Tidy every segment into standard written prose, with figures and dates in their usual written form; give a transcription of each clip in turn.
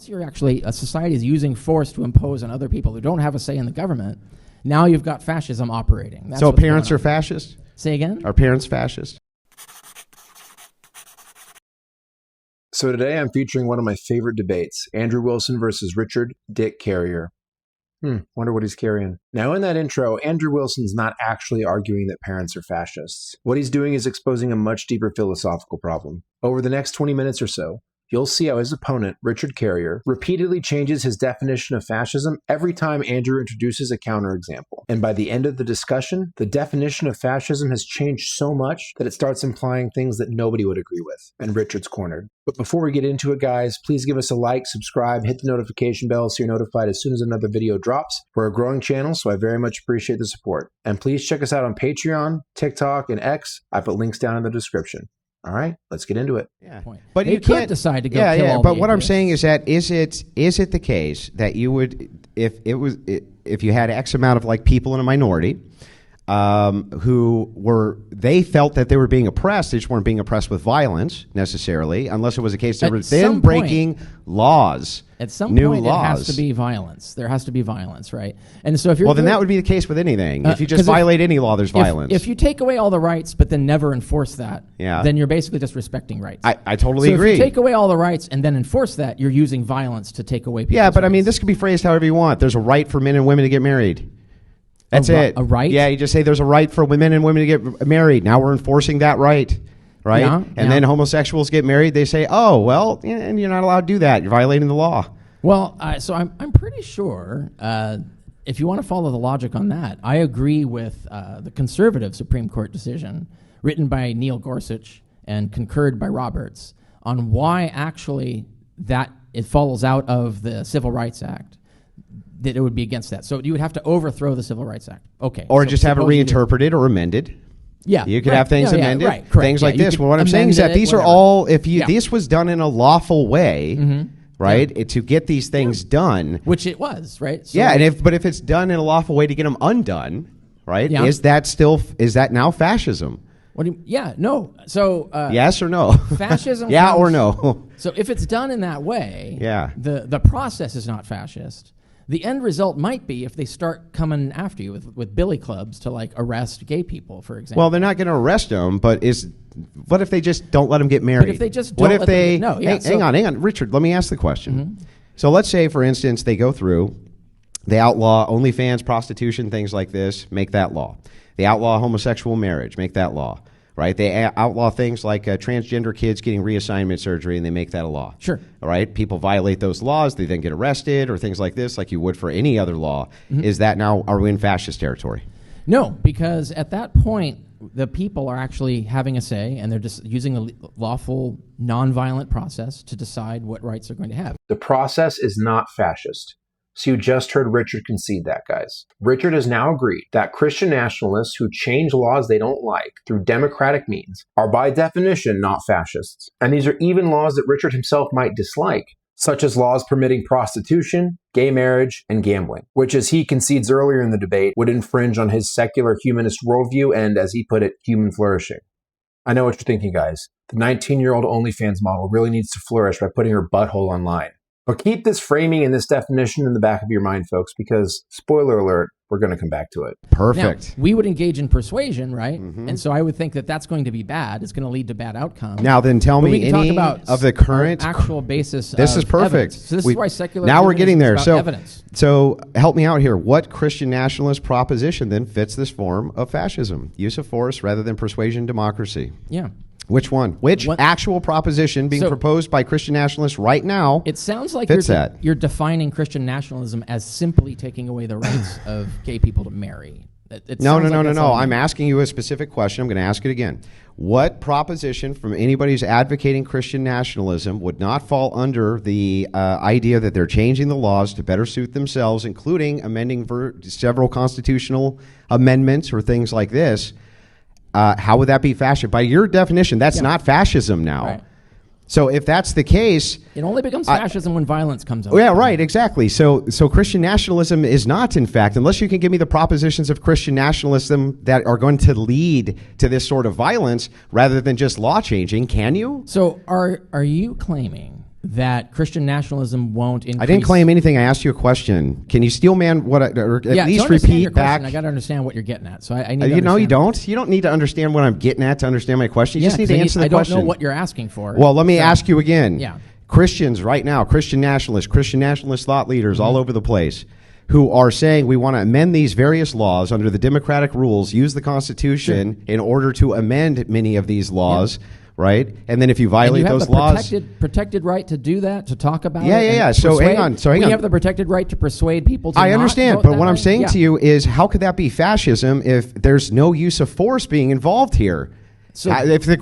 once you're actually, a society is using force to impose on other people who don't have a say in the government, now you've got fascism operating. That's so parents are fascist? Say again? Are parents fascist? So today I'm featuring one of my favorite debates, Andrew Wilson versus Richard Dick Carrier. Wonder what he's carrying. Now in that intro, Andrew Wilson's not actually arguing that parents are fascists. What he's doing is exposing a much deeper philosophical problem. Over the next 20 minutes or so, you'll see how his opponent, Richard Carrier, repeatedly changes his definition of fascism every time Andrew introduces a counterexample. And by the end of the discussion, the definition of fascism has changed so much that it starts implying things that nobody would agree with, and Richard's cornered. But before we get into it, guys, please give us a like, subscribe, hit the notification bell so you're notified as soon as another video drops. We're a growing channel, so I very much appreciate the support. And please check us out on Patreon, TikTok, and X. I put links down in the description. All right, let's get into it. Yeah. But you can't decide to go kill all but the what I'm atheists. saying is that is it the case that you would, if you had X amount of like people in a minority who they felt that they were being oppressed, they just weren't being oppressed with violence necessarily, unless it was a case they were then breaking laws. At some new point, laws. it has to be violence. There has to be violence, right? And so if you're then that would be the case with anything. If you just 'cause violate any law, there's violence. If you take away all the rights but then never enforce that, then you're basically just respecting rights. I totally agree. If you take away all the rights and then enforce that, you're using violence to take away people's Yeah, but rights. I mean, this could be phrased however you want. There's a right for men and women to get married. That's it. A right? Yeah, you just say there's a right for men and women to get married. Now we're enforcing that right. Right? Yeah, and then homosexuals get married. They say, oh, well, and you're not allowed to do that. You're violating the law. Well, so I'm pretty sure, if you want to follow the logic on that, I agree with the conservative Supreme Court decision written by Neil Gorsuch and concurred by Roberts on why actually that it follows out of the Civil Rights Act that it would be against that. So you would have to overthrow the Civil Rights Act. Okay. Or so just have it reinterpreted or amended. Yeah. You could have things amended. Right, correct. Things like you this. could Well, what I'm saying is that amend these it, are whatever. all, this was done in a lawful way, right, to get these things done. Which it was, right? So Yeah, but if it's done in a lawful way to get them undone, right, Yeah. is that now fascism? What do you, yeah, no. So Yes or no? fascism Yeah comes- or no? So if it's done in that way, Yeah. the process is not fascist. The end result might be if they start coming after you with billy clubs to like arrest gay people, for example. Well, they're not going to arrest them, but what if they just don't let them get married? But if they just what don't if let them they? get- no, yeah, hang on, Richard. Let me ask the question. So let's say, for instance, they go through, they outlaw OnlyFans, prostitution, things like this, make that law. They outlaw homosexual marriage, make that law. Right? They outlaw things like transgender kids getting reassignment surgery, and they make that a law. Sure. All right? People violate those laws. They then get arrested or things like this, like you would for any other law. Is that now, are we in fascist territory? No, because at that point, the people are actually having a say, and they're just using a lawful, nonviolent process to decide what rights they're going to have. The process is not fascist. So you just heard Richard concede that, guys. Richard has now agreed that Christian nationalists who change laws they don't like through democratic means are by definition not fascists. And these are even laws that Richard himself might dislike, such as laws permitting prostitution, gay marriage, and gambling, which, as he concedes earlier in the debate, would infringe on his secular humanist worldview and, as he put it, human flourishing. I know what you're thinking, guys. The 19-year-old OnlyFans model really needs to flourish by putting her butthole online. But keep this framing and this definition in the back of your mind, folks, because, spoiler alert, we're going to come back to it. Perfect. Now, we would engage in persuasion, right? And so I would think that that's going to be bad. It's going to lead to bad outcomes. Now then, tell But we me can talk any about of the current actual basis. This of is perfect. Evidence. So this is why secular. Now we're getting there. humanism is So, about evidence. so help me out here. What Christian nationalist proposition then fits this form of fascism? Use of force rather than persuasion, democracy. Yeah. Which one? Which actual proposition being proposed by Christian nationalists right now? It sounds like fits that. You're defining Christian nationalism as simply taking away the rights of gay people to marry. No. I'm asking you a specific question. I'm going to ask it again. What proposition from anybody who's advocating Christian nationalism would not fall under the idea that they're changing the laws to better suit themselves, including amending several constitutional amendments or things like this? How would that be fascism? By your definition, that's not fascism now. Right. So if that's the case, it only becomes fascism when violence comes up. Yeah, right, exactly. So Christian nationalism is not, in fact, unless you can give me the propositions of Christian nationalism that are going to lead to this sort of violence rather than just law changing, can you? So are you claiming that Christian nationalism won't increase. I didn't claim anything. I asked you a question. Can you steel man what? Or at least repeat back. I got to understand what you're getting at. So I need. You don't. You don't need to understand what I'm getting at to understand my question. You just need to answer the question. I don't know what you're asking for. Well, let me ask you again. Yeah. Christians right now, Christian nationalist thought leaders all over the place, who are saying we want to amend these various laws under the democratic rules, use the Constitution in order to amend many of these laws. Yeah. Right, and then if you violate those laws, protected right to do that, to talk about it. Yeah. So hang on. We have the protected right to persuade people to. I understand, but what I'm saying to you is, how could that be fascism if there's no use of force being involved here? So, if the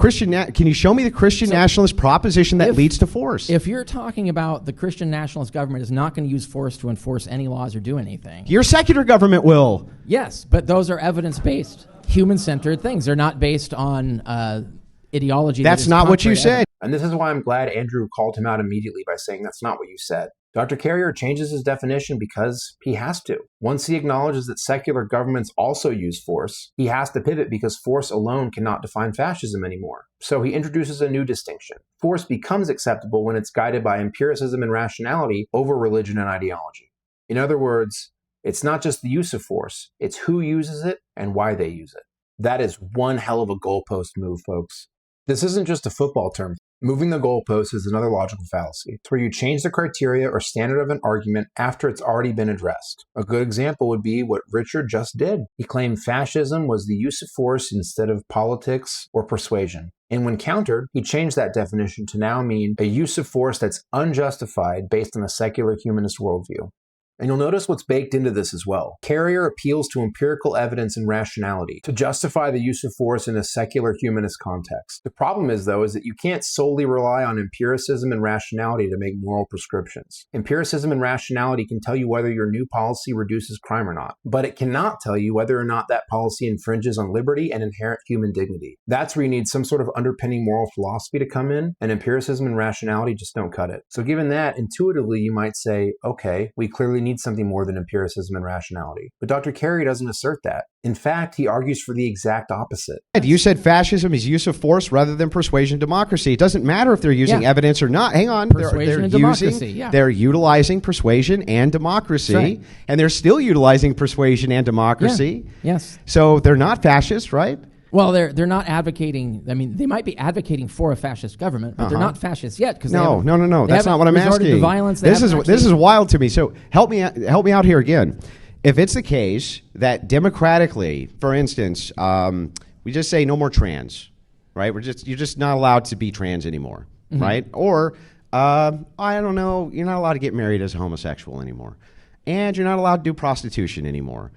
can you show me the Christian nationalist proposition that leads to force? If you're talking about the Christian nationalist government is not going to use force to enforce any laws or do anything, your secular government will. Yes, but those are evidence-based, human-centered things. They're not based on ideology. That's not what you said. And this is why I'm glad Andrew called him out immediately by saying that's not what you said. Dr. Carrier changes his definition because he has to. Once he acknowledges that secular governments also use force, he has to pivot because force alone cannot define fascism anymore. So he introduces a new distinction. Force becomes acceptable when it's guided by empiricism and rationality over religion and ideology. In other words, it's not just the use of force, it's who uses it and why they use it. That is one hell of a goalpost move, folks. This isn't just a football term. Moving the goalpost is another logical fallacy. It's where you change the criteria or standard of an argument after it's already been addressed. A good example would be what Richard just did. He claimed fascism was the use of force instead of politics or persuasion. And when countered, he changed that definition to now mean a use of force that's unjustified based on a secular humanist worldview. And you'll notice what's baked into this as well. Carrier appeals to empirical evidence and rationality to justify the use of force in a secular humanist context. The problem is, though, is that you can't solely rely on empiricism and rationality to make moral prescriptions. Empiricism and rationality can tell you whether your new policy reduces crime or not, but it cannot tell you whether or not that policy infringes on liberty and inherent human dignity. That's where you need some sort of underpinning moral philosophy to come in, and empiricism and rationality just don't cut it. So given that, intuitively you might say, okay, we clearly need something more than empiricism and rationality. But Dr. Carey doesn't assert that. In fact, he argues for the exact opposite. You said fascism is use of force rather than persuasion democracy. It doesn't matter if they're using evidence or not. Hang on. They're utilizing persuasion and democracy, right. And they're still utilizing persuasion and democracy. Yeah. Yes. So they're not fascist, right? Well, they're not advocating. I mean, they might be advocating for a fascist government, but they're not fascists yet because no. That's not what I'm asking. To violence. This is wild to me. So help me out here again. If it's the case that democratically, for instance, we just say no more trans, right? You're just not allowed to be trans anymore, right? Or I don't know, you're not allowed to get married as a homosexual anymore, and you're not allowed to do prostitution anymore.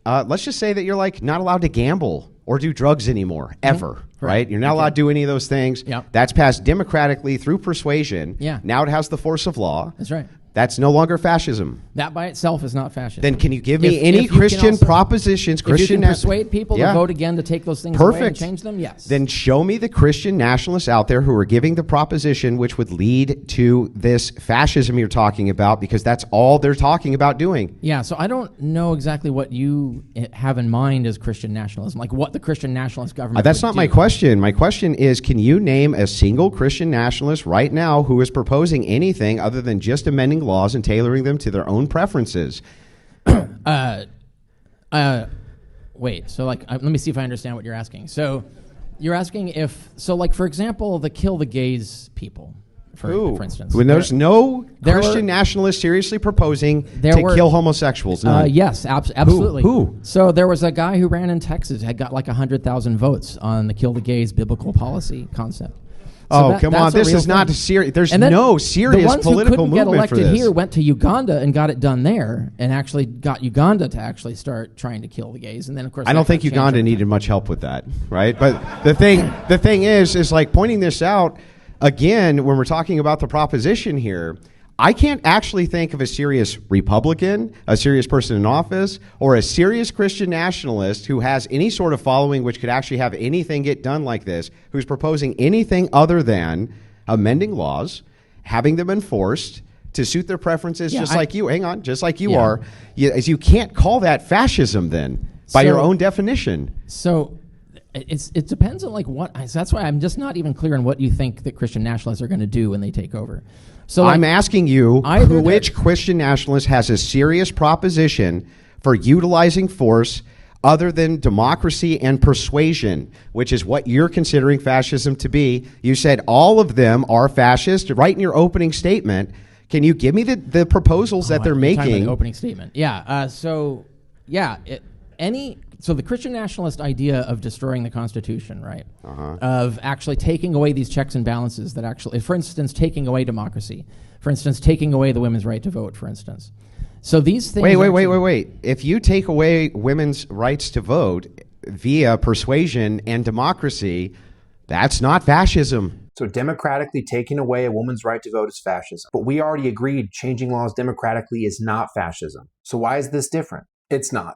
Let's just say that you're like not allowed to gamble or do drugs anymore, ever, right? You're not allowed to do any of those things. Yep. That's passed democratically through persuasion. Yeah. Now it has the force of law. That's right. That's no longer fascism. That by itself is not fascism. Then can you give me any Christian propositions? If you can persuade people to vote again to take those things away and change them, yes. Then show me the Christian nationalists out there who are giving the proposition which would lead to this fascism you're talking about, because that's all they're talking about doing. Yeah, so I don't know exactly what you have in mind as Christian nationalism, like what the Christian nationalist government That's not my question. My question is, can you name a single Christian nationalist right now who is proposing anything other than just amending laws and tailoring them to their own preferences? Wait, so let me see if I understand what you're asking. So you're asking for example, the kill the gays people, for instance. When there's no Christian nationalist seriously proposing to kill homosexuals. Yes, absolutely. Who? So there was a guy who ran in Texas, had got like 100,000 votes on the kill the gays biblical policy concept. So come on, this is not serious. There's no serious political movement for this. The ones who couldn't get elected here went to Uganda and got it done there, and actually got Uganda to actually start trying to kill the gays. And then, of course, I don't think Uganda needed much help with that, right? But the thing is like pointing this out again when we're talking about the proposition here. I can't actually think of a serious Republican, a serious person in office, or a serious Christian nationalist who has any sort of following which could actually have anything get done like this, who's proposing anything other than amending laws, having them enforced to suit their preferences, like you. Hang on, just like you are. You can't call that fascism then, by your own definition. So It depends on like what. That's why I'm just not even clear on what you think that Christian nationalists are going to do when they take over. So I'm asking you, which Christian nationalist has a serious proposition for utilizing force other than democracy and persuasion, which is what you're considering fascism to be. You said all of them are fascist right in your opening statement. Can you give me the proposals that they're making? The opening statement. Yeah. So the Christian nationalist idea of destroying the Constitution, right? Of actually taking away these checks and balances that actually, for instance, taking away democracy, for instance, taking away the women's right to vote, for instance. So these things. Wait. If you take away women's rights to vote via persuasion and democracy, that's not fascism. So democratically taking away a woman's right to vote is fascism. But we already agreed changing laws democratically is not fascism. So why is this different? It's not.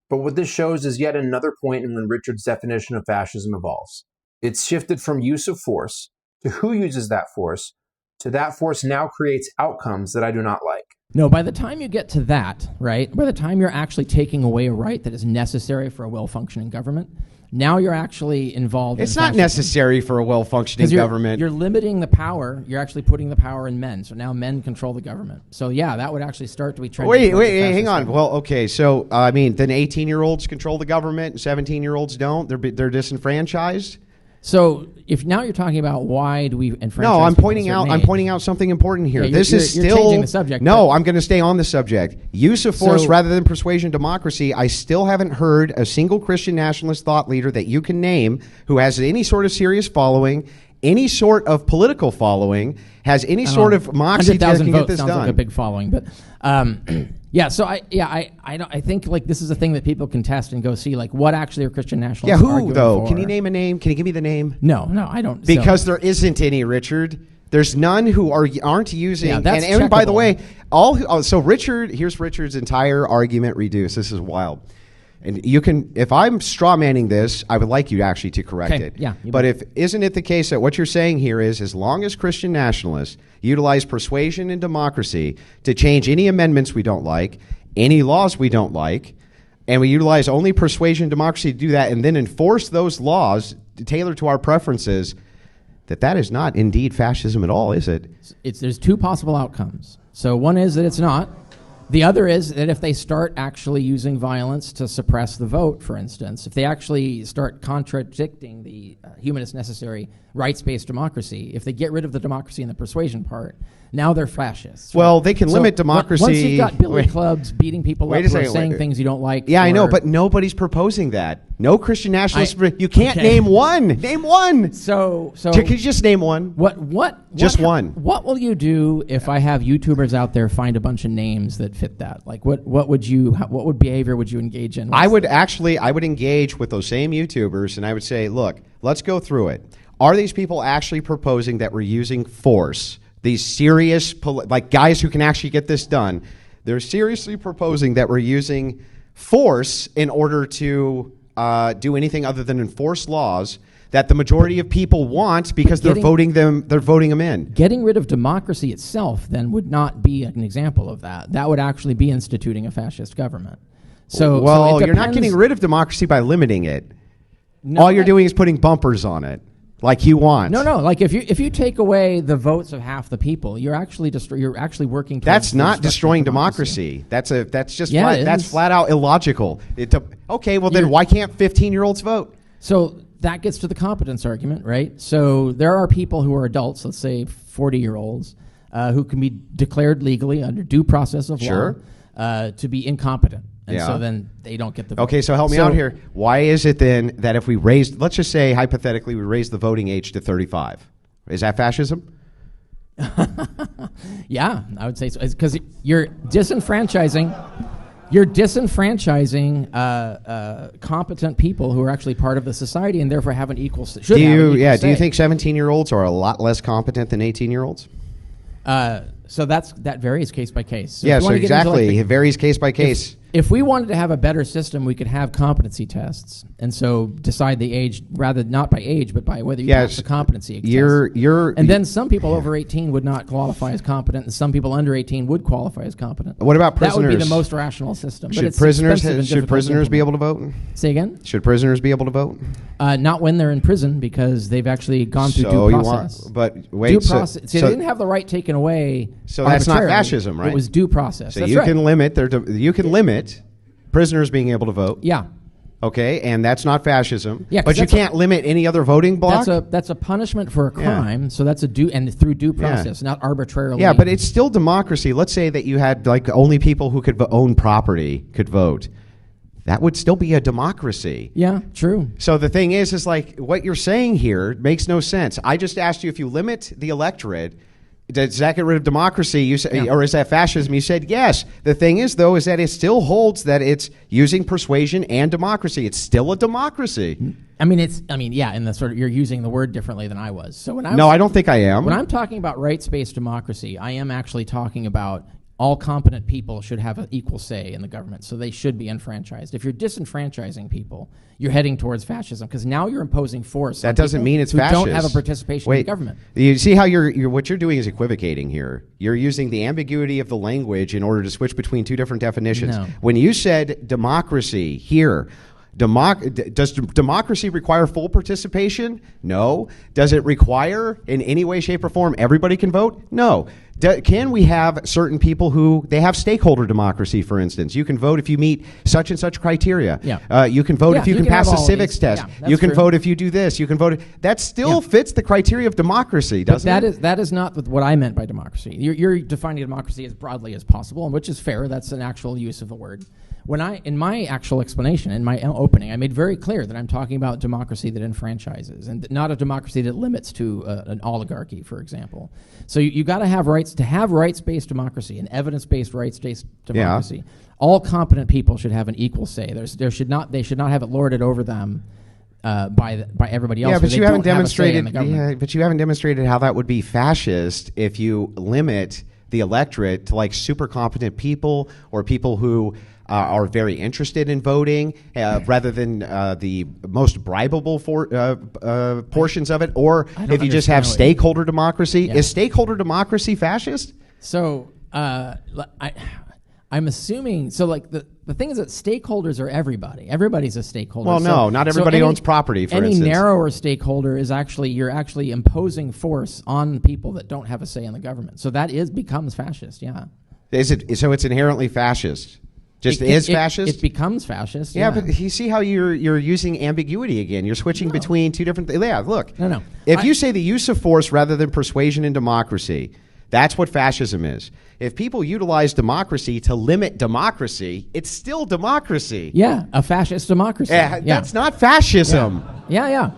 But what this shows is yet another point in when Richard's definition of fascism evolves. It's shifted from use of force to who uses that force to that force now creates outcomes that I do not like. No, by the time you get to that, right, by the time you're actually taking away a right that is necessary for a well-functioning government, now you're actually involved It's in not fascism. Necessary for a well-functioning government. You're limiting the power. You're actually putting the power in men. So now men control the government. So yeah, that would actually start to be trending. Wait, hang on. Well, okay, so I mean, then 18-year-olds control the government and 17-year-olds don't? They're disenfranchised? So if now you're talking about why do we enfranchise? No, I'm pointing out something important here. Yeah, this is you're still changing the subject. No, I'm going to stay on the subject. Use of force rather than persuasion, democracy. I still haven't heard a single Christian nationalist thought leader that you can name who has any sort of serious following, any sort of political following, has any sort of moxie that can get this sounds done. Like a big following, but yeah. So I think like this is a thing that people can test and go see like what actually are Christian nationalists. Yeah, who though? For. Can you name a name? Can you give me the name? No, I don't. Because there isn't any, Richard. There's none who aren't using. Yeah, that's and by the way, so Richard, here's Richard's entire argument reduced. This is wild. And you can, if I'm straw manning this, I would like you actually to correct it. Yeah. But isn't it the case that what you're saying here is, as long as Christian nationalists utilize persuasion and democracy to change any amendments we don't like, any laws we don't like, and we utilize only persuasion and democracy to do that, and then enforce those laws tailored to our preferences, that is not indeed fascism at all, is it? There's two possible outcomes. So one is that it's not. The other is that if they start actually using violence to suppress the vote, for instance, if they actually start contradicting the humanist necessary rights-based democracy, if they get rid of the democracy and the persuasion part, now they're fascists. Right? Well, they can limit democracy. Once you've got billy clubs beating people up for saying things you don't like. Yeah, I know, but nobody's proposing that. No Christian nationalist. You can't name one. Name one. So can you just name one? Just one. What will you do if I have YouTubers out there find a bunch of names that fit that? Like what behavior would you engage in? I would engage with those same YouTubers and I would say, look, let's go through it. Are these people actually proposing that we're using force? These serious, like guys who can actually get this done, they're seriously proposing that we're using force in order to do anything other than enforce laws that the majority of people want because they're voting them in. Getting rid of democracy itself then would not be an example of that. That would actually be instituting a fascist government. So you're not getting rid of democracy by limiting it. No, all you're doing is putting bumpers on it. Like you want. No. Like if you take away the votes of half the people, you're actually working. That's not destroying democracy. That's flat out illogical. Then why can't 15-year-olds vote? So that gets to the competence argument, right? So there are people who are adults, let's say 40-year-olds, who can be declared legally under due process of law to be incompetent. And so then they don't get the vote. Okay, so help me out here. Why is it then that if we let's just say hypothetically we raise the voting age to 35, is that fascism? Yeah, I would say so. It's because you're disenfranchising competent people who are actually part of the society and therefore have an equal say. Do you think 17-year-olds are a lot less competent than 18-year-olds? So that varies case by case. So exactly. It varies case by case. If we wanted to have a better system, we could have competency tests, and so decide the age, rather not by age, but by whether you pass the competency test. And then some people over 18 would not qualify as competent, and some people under 18 would qualify as competent. What about prisoners? That would be the most rational system. Should prisoners be able to vote? Say again? Should prisoners be able to vote? Not when they're in prison, because they've actually gone through due process. But wait, due process. They didn't have the right taken away. So that's not fascism, right? It was due process. So that's you right. can limit prisoners being able to vote. Yeah. Okay, and that's not fascism. Yeah, but you can't limit any other voting bloc. That's a punishment for a crime. So that's through due process, not arbitrarily. Yeah, but it's still democracy. Let's say that you had like only people who could own property could vote. That would still be a democracy. Yeah, true. So the thing is like what you're saying here makes no sense. I just asked you if you limit the electorate, does that get rid of democracy? You say, or is that fascism? You said yes. The thing is, though, is that it still holds that it's using persuasion and democracy. It's still a democracy. Yeah, in the sort of, you're using the word differently than I was. So I don't think I am. When I'm talking about rights-based democracy, I am actually talking about all competent people should have an equal say in the government, so they should be enfranchised. If you're disenfranchising people, you're heading towards fascism, because now you're imposing force. That doesn't mean it's fascist. Who don't have a participation in the government. You see how what you're doing is equivocating here. You're using the ambiguity of the language in order to switch between two different definitions. No. When you said democracy here, does democracy require full participation? No. Does it require in any way, shape, or form everybody can vote? No. Can we have certain people who they have stakeholder democracy, for instance? You can vote if you meet such and such criteria. Yeah. You can vote if you can pass the civics test. Yeah, you can true. vote if you do this. You can vote. That still fits the criteria of democracy, doesn't it? That is not what I meant by democracy. You're defining democracy as broadly as possible, which is fair. That's an actual use of the word. In my actual explanation, in my opening, I made very clear that I'm talking about democracy that enfranchises, and not a democracy that limits to an oligarchy, for example. So you got to have rights. To have rights-based democracy, an evidence-based rights-based democracy, all competent people should have an equal say. They should not have it lorded over them by everybody else. Yeah, but you haven't demonstrated. But you haven't demonstrated how that would be fascist if you limit the electorate to like super competent people or people who are very interested in voting rather than the most bribable portions of it, or if you just have stakeholder democracy. Yeah. Is stakeholder democracy fascist? So I'm assuming, so like the thing is that stakeholders are everybody. Everybody's a stakeholder. Well, no, not everybody owns property, for instance. Any narrower stakeholder is you're actually imposing force on people that don't have a say in the government. So that becomes fascist, yeah. So it's inherently fascist? Fascist? It becomes fascist. Yeah, but you see how you're using ambiguity again. You're switching between two different things. Yeah, look. No. If you say the use of force rather than persuasion in democracy, that's what fascism is. If people utilize democracy to limit democracy, it's still democracy. Yeah, a fascist democracy. That's not fascism. Yeah.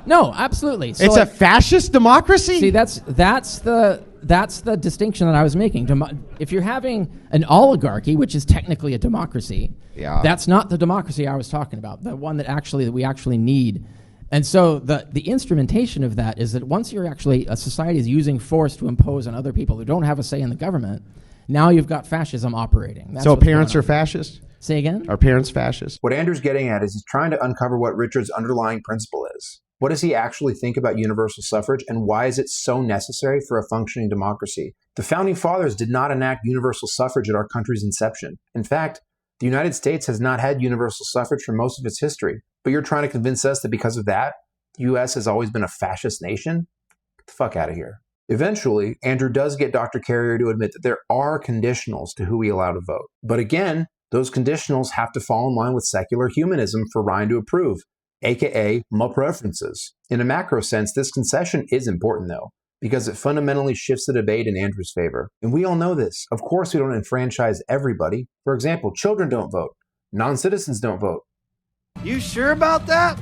No, absolutely. So it's a fascist democracy? See, that's the distinction that I was making. If you're having an oligarchy, which is technically a democracy, that's not the democracy I was talking about. The one that we actually need. And so the instrumentation of that is that once a society is using force to impose on other people who don't have a say in the government, now you've got fascism operating. So parents are fascist? Say again? Are parents fascist? What Andrew's getting at is he's trying to uncover what Richard's underlying principle is. What does he actually think about universal suffrage, and why is it so necessary for a functioning democracy? The Founding Fathers did not enact universal suffrage at our country's inception. In fact, the United States has not had universal suffrage for most of its history. But you're trying to convince us that because of that, the U.S. has always been a fascist nation? Get the fuck out of here. Eventually, Andrew does get Dr. Carrier to admit that there are conditionals to who we allow to vote. But again, those conditionals have to fall in line with secular humanism for Ryan to approve, aka my preferences. In a macro sense, this concession is important though, because it fundamentally shifts the debate in Andrew's favor. And we all know this. Of course, we don't enfranchise everybody. For example, children don't vote. Non-citizens don't vote. You sure about that?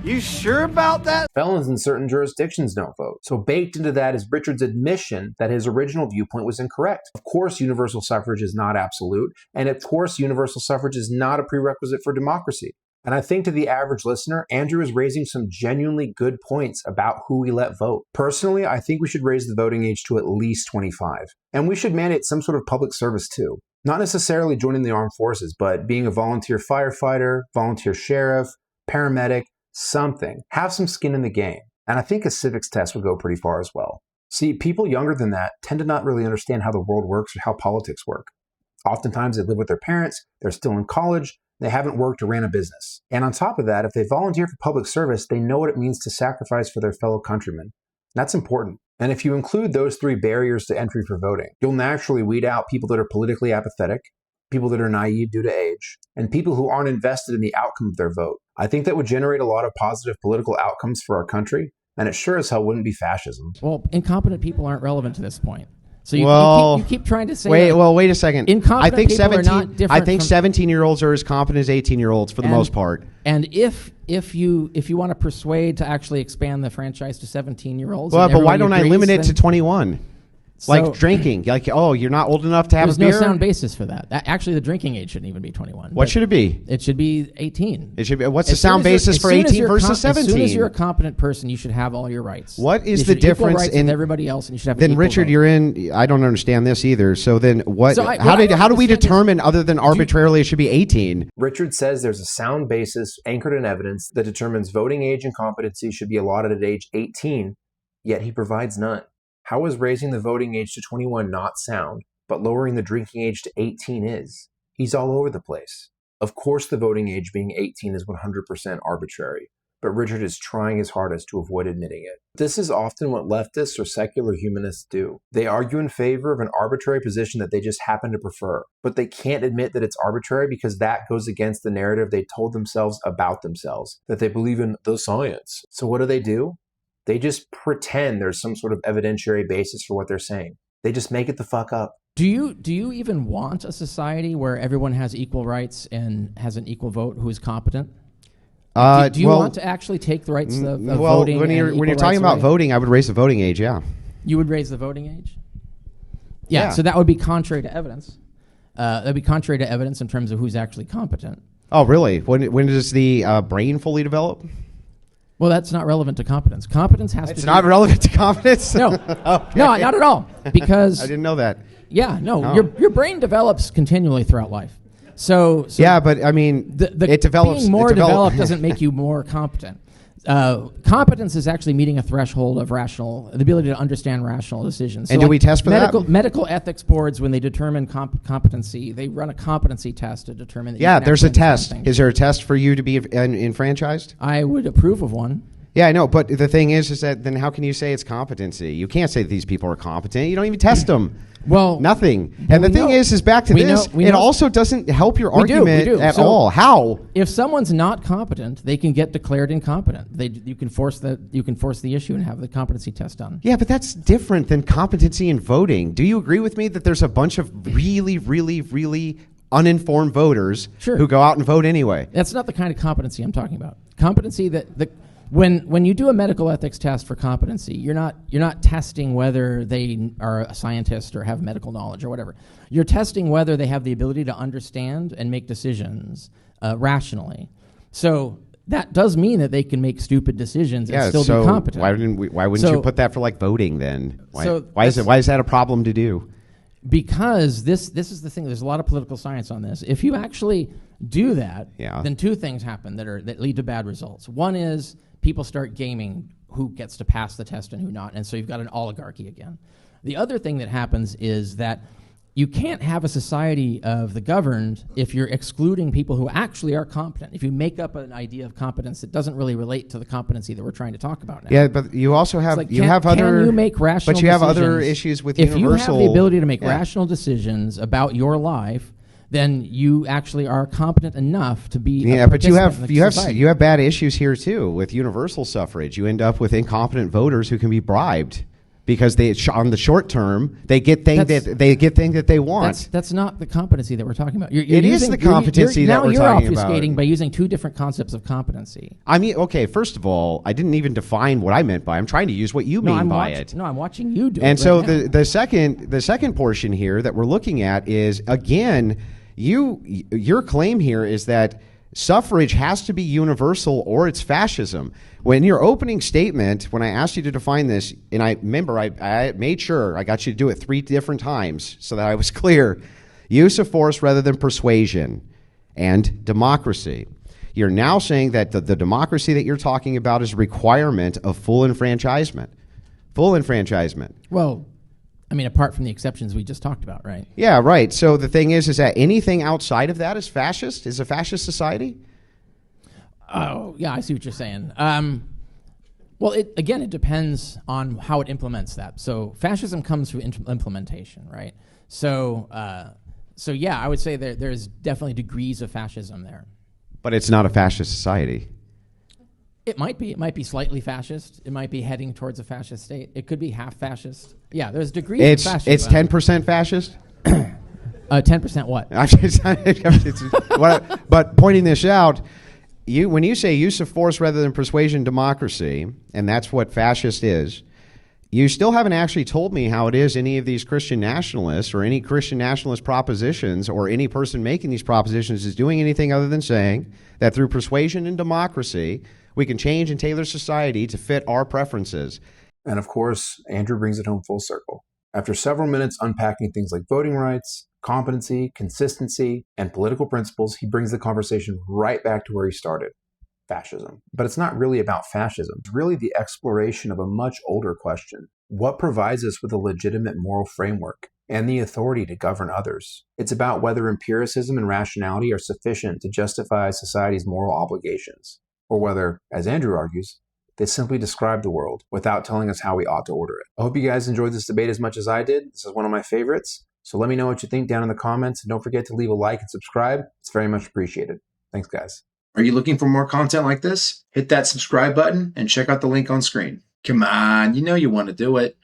You sure about that? Felons in certain jurisdictions don't vote. So baked into that is Richard's admission that his original viewpoint was incorrect. Of course, universal suffrage is not absolute. And of course, universal suffrage is not a prerequisite for democracy. And I think to the average listener, Andrew is raising some genuinely good points about who we let vote. Personally, I think we should raise the voting age to at least 25. And we should mandate some sort of public service too. Not necessarily joining the armed forces, but being a volunteer firefighter, volunteer sheriff, paramedic, something. Have some skin in the game. And I think a civics test would go pretty far as well. See, people younger than that tend to not really understand how the world works or how politics work. Oftentimes they live with their parents, they're still in college, they haven't worked or ran a business. And on top of that, if they volunteer for public service, they know what it means to sacrifice for their fellow countrymen. That's important. And if you include those 3 barriers to entry for voting, you'll naturally weed out people that are politically apathetic, people that are naive due to age, and people who aren't invested in the outcome of their vote. I think that would generate a lot of positive political outcomes for our country, and it sure as hell wouldn't be fascism. Well, incompetent people aren't relevant to this point. So you keep trying to say... Wait a second. Incompetent people are not different. I think 17-year-olds are as competent as 18-year-olds for the most part. And if you want to persuade to actually expand the franchise to 17-year-olds... Well, but why don't I limit it to 21? Like drinking. Like, oh, you're not old enough to have a beer? There's no sound basis for that. Actually, the drinking age shouldn't even be 21. What should it be? It should be 18. It should be. What's the sound basis for 18 versus 17? As soon as you're a competent person, you should have all your rights. What is the difference in everybody else? And you should have. Then, Richard, you're in. I don't understand this either. So then, what? How do we determine, other than arbitrarily, it should be 18? Richard says there's a sound basis anchored in evidence that determines voting age and competency should be allotted at age 18. Yet he provides none. How is raising the voting age to 21 not sound, but lowering the drinking age to 18 is? He's all over the place. Of course, the voting age being 18 is 100% arbitrary, but Richard is trying his hardest to avoid admitting it. This is often what leftists or secular humanists do. They argue in favor of an arbitrary position that they just happen to prefer, but they can't admit that it's arbitrary because that goes against the narrative they told themselves about themselves, that they believe in the science. So what do? They just pretend there's some sort of evidentiary basis for what they're saying. They just make it the fuck up. Do you even want a society where everyone has equal rights and has an equal vote who is competent? Do you want to actually take the rights of voting? When you're talking about voting, I would raise the voting age. Yeah. You would raise the voting age? Yeah. So that would be contrary to evidence. That'd be contrary to evidence in terms of who's actually competent. Oh, really? When does the brain fully develop? Well, that's not relevant to competence. Competence has to be... It's not relevant to competence? No. Okay. No, not at all. Because... I didn't know that. Yeah, no. Your brain develops continually throughout life. So yeah, but I mean, it develops... Being more developed doesn't make you more competent. Competence is actually meeting a threshold of the ability to understand rational decisions. And do we test for that? Medical ethics boards, when they determine competency, they run a competency test to determine that. Yeah, there's a test. Is there a test for you to be enfranchised? I would approve of one. Yeah, I know, but the thing is that then how can you say it's competency? You can't say that these people are competent. You don't even test them. Well, nothing. And the thing is back to this, it also doesn't help your argument at all. How? If someone's not competent, they can get declared incompetent. You can force the issue and have the competency test done. Yeah, but that's different than competency in voting. Do you agree with me that there's a bunch of really, really, really uninformed voters who go out and vote anyway? That's not the kind of competency I'm talking about. Competency when you do a medical ethics test for competency, you're not testing whether they are a scientist or have medical knowledge or whatever. You're testing whether they have the ability to understand and make decisions rationally. So that does mean that they can make stupid decisions and still be competent. Why wouldn't you put that for like voting then? Why is that a problem to do? Because this is the thing. There's a lot of political science on this. If you actually do that, then two things happen that lead to bad results. One is people start gaming who gets to pass the test and who not, and so you've got an oligarchy again. The other thing that happens is that you can't have a society of the governed if you're excluding people who actually are competent. If you make up an idea of competence that doesn't really relate to the competency that we're trying to talk about now. Yeah, but you also have can you make rational but you have other issues with universal. If you have the ability to make rational decisions about your life, then you actually are competent enough to be a but you society. have bad issues here too with universal suffrage. You end up with incompetent voters who can be bribed because they on the short term they get things that they want. That's not the competency that we're talking about. It is the competency that we're talking about. Now you're obfuscating by using two different concepts of competency. I mean, okay, first of all, I didn't even define what I meant by it. I'm trying to use what you mean by it. No, I'm watching you do it. And so the second portion here that we're looking at is, again, your claim here is that suffrage has to be universal or it's fascism. When your opening statement, when I asked you to define this, and I remember I made sure I got you to do it 3 different times so that I was clear. use of force rather than persuasion, and democracy. You're now saying that the democracy that you're talking about is a requirement of full enfranchisement. Full enfranchisement. Well, I mean, apart from the exceptions we just talked about, right? Yeah, right. So the thing is that anything outside of that is fascist? Is a fascist society? Oh, yeah, I see what you're saying. Well, it depends on how it implements that. So fascism comes through implementation, right? So yeah, I would say there's definitely degrees of fascism there. But it's not a fascist society. It might be. It might be slightly fascist. It might be heading towards a fascist state. It could be half fascist. Yeah, there's degrees of fascism. It's 10% fascist? 10% what? But pointing this out, when you say use of force rather than persuasion, democracy, and that's what fascist is, you still haven't actually told me how it is any of these Christian nationalists or any Christian nationalist propositions or any person making these propositions is doing anything other than saying that through persuasion and democracy, we can change and tailor society to fit our preferences. And of course, Andrew brings it home full circle. After several minutes unpacking things like voting rights, competency, consistency, and political principles, he brings the conversation right back to where he started. Fascism. But it's not really about fascism. It's really the exploration of a much older question. What provides us with a legitimate moral framework and the authority to govern others? It's about whether empiricism and rationality are sufficient to justify society's moral obligations, or whether, as Andrew argues, they simply describe the world without telling us how we ought to order it. I hope you guys enjoyed this debate as much as I did. This is one of my favorites. So let me know what you think down in the comments, and don't forget to leave a like and subscribe. It's very much appreciated. Thanks, guys. Are you looking for more content like this? Hit that subscribe button and check out the link on screen. Come on, you know you want to do it.